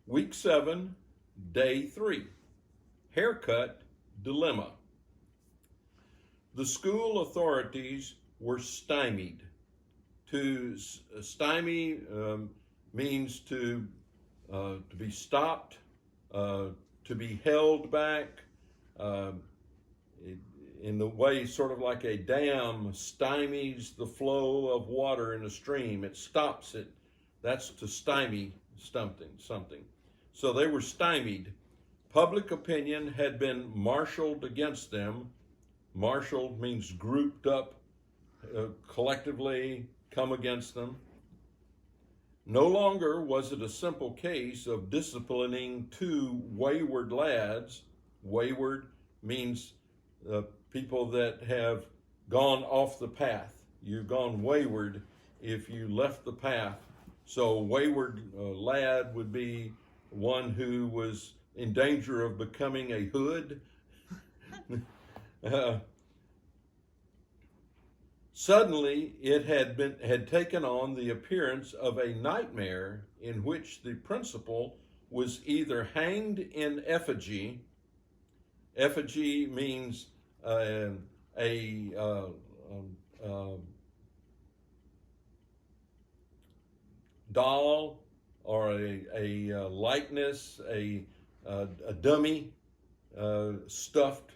Week 7, Day 3, Haircut Dilemma. The school authorities were stymied. To stymie means to be stopped, to be held back, in the way sort of like a dam stymies the flow of water in a stream. It stops it. That's to stymie something. So they were stymied. Public opinion had been marshaled against them. Marshaled means grouped up, collectively come against them. No longer was it a simple case of disciplining two wayward lads. Wayward means people that have gone off the path. You've gone wayward if you left the path. So wayward lad would be one who was in danger of becoming a hood. Suddenly, it had taken on the appearance of a nightmare in which the principal was either hanged in effigy. Effigy means a doll or a likeness, a dummy stuffed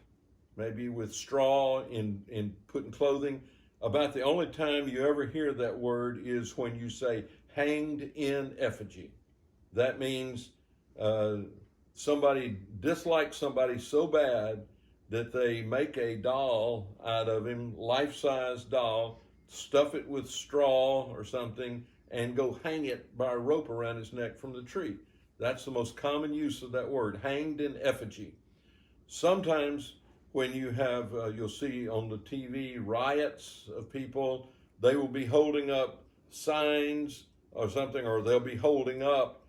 maybe with straw in put in clothing. About the only time you ever hear that word is when you say hanged in effigy. That means somebody dislikes somebody so bad that they make a doll out of him, life-size doll, stuff it with straw or something, and go hang it by a rope around his neck from the tree. That's the most common use of that word, hanged in effigy. Sometimes when you have, you'll see on the TV riots of people, they will be holding up signs or something, or they'll be holding up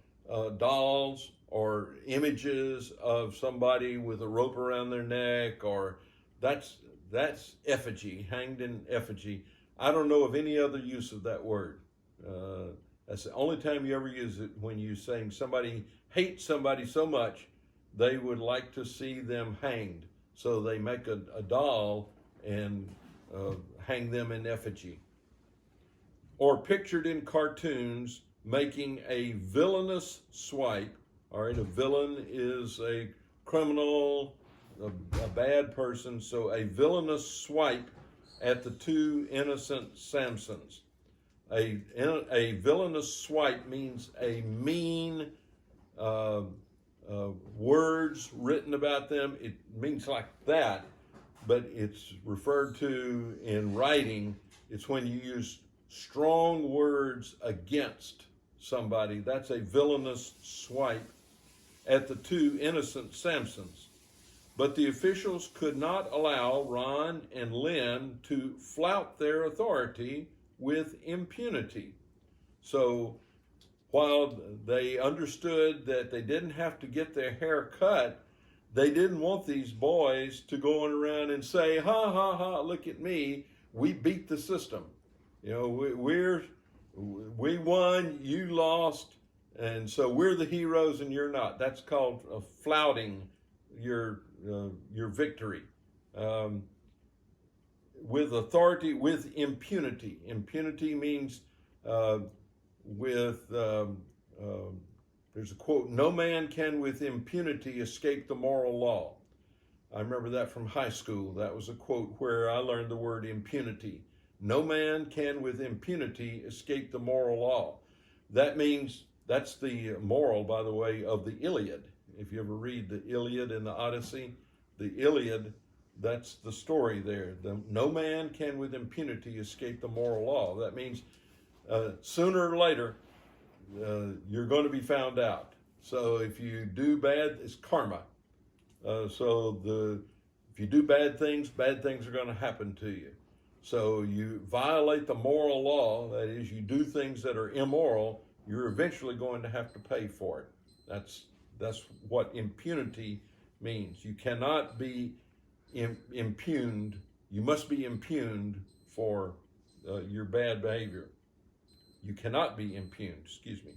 dolls or images of somebody with a rope around their neck, or that's effigy, hanged in effigy. I don't know of any other use of that word. That's the only time you ever use it, when you're saying somebody hates somebody so much they would like to see them hanged. So they make a doll and hang them in effigy. Or pictured in cartoons making a villainous swipe. All right, a villain is a criminal, a bad person. So a villainous swipe at the two innocent Samsons. A villainous swipe means a mean words written about them. It means like that, but it's referred to in writing. It's when you use strong words against somebody. That's a villainous swipe at the two innocent Samsons. But the officials could not allow Ron and Lynn to flout their authority with impunity. So while they understood that they didn't have to get their hair cut, they didn't want these boys to go around and say, ha, ha, ha, look at me, we beat the system. You know, we won, you lost, and so we're the heroes and you're not. That's called flouting your victory. With authority, with impunity. Impunity means there's a quote, no man can with impunity escape the moral law. I remember that from high school. That was a quote where I learned the word impunity. No man can with impunity escape the moral law. That means, that's the moral, by the way, of the Iliad. If you ever read the Iliad and the Odyssey, the Iliad, that's the story there. No man can with impunity escape the moral law. That means sooner or later, you're going to be found out. So if you do bad, it's karma. If you do bad things are going to happen to you. So you violate the moral law, that is, you do things that are immoral, you're eventually going to have to pay for it. That's what impunity means. You cannot be impugned. You must be impugned for your bad behavior. You cannot be impugned, excuse me.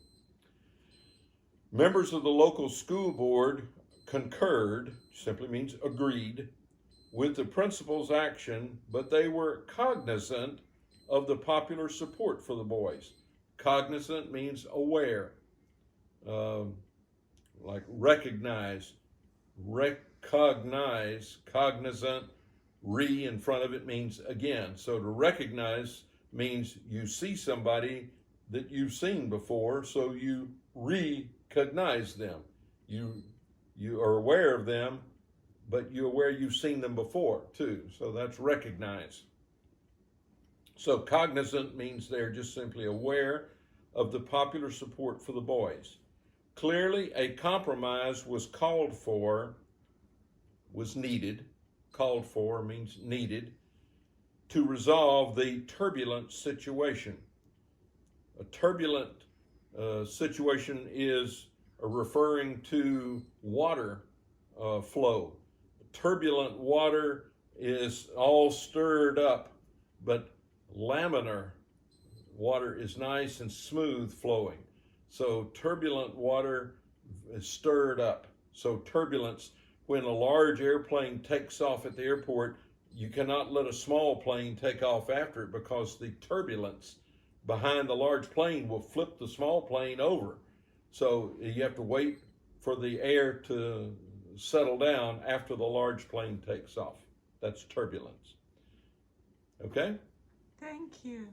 Members of the local school board concurred, simply means agreed, with the principal's action, but they were cognizant of the popular support for the boys. Cognizant means aware, like recognize, cognizant, in front of it means again. So to recognize means you see somebody that you've seen before, so you recognize them. You are aware of them, but you're aware you've seen them before too. So that's recognize. So cognizant means they're just simply aware of the popular support for the boys. Clearly, a compromise was called for, was needed. Called for means needed, to resolve the turbulent situation. A turbulent situation is referring to water flow. Turbulent water is all stirred up, but laminar water is nice and smooth flowing. So turbulent water is stirred up. So turbulence, when a large airplane takes off at the airport, you cannot let a small plane take off after it, because the turbulence behind the large plane will flip the small plane over. So you have to wait for the air to settle down after the large plane takes off. That's turbulence. Okay? Thank you.